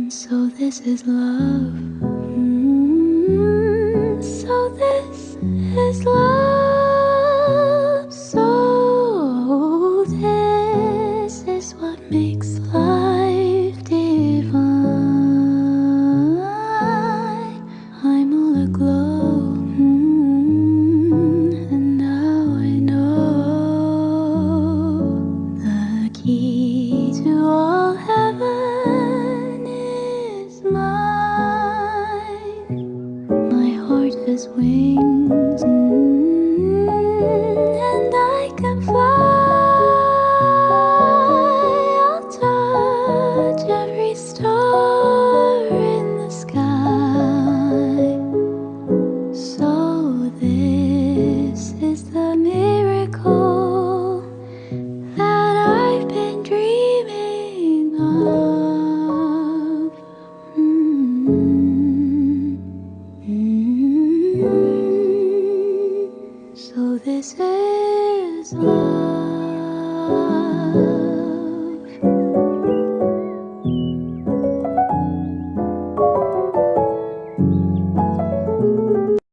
So this is love. So this is love. So this is what makes life divine. I'm all aglow, and now I know the key to all heaven is mine. My heart has wings, and I can fly. I'll touch every star in the sky. So this is the miracle that I've been dreaming of. So this is love.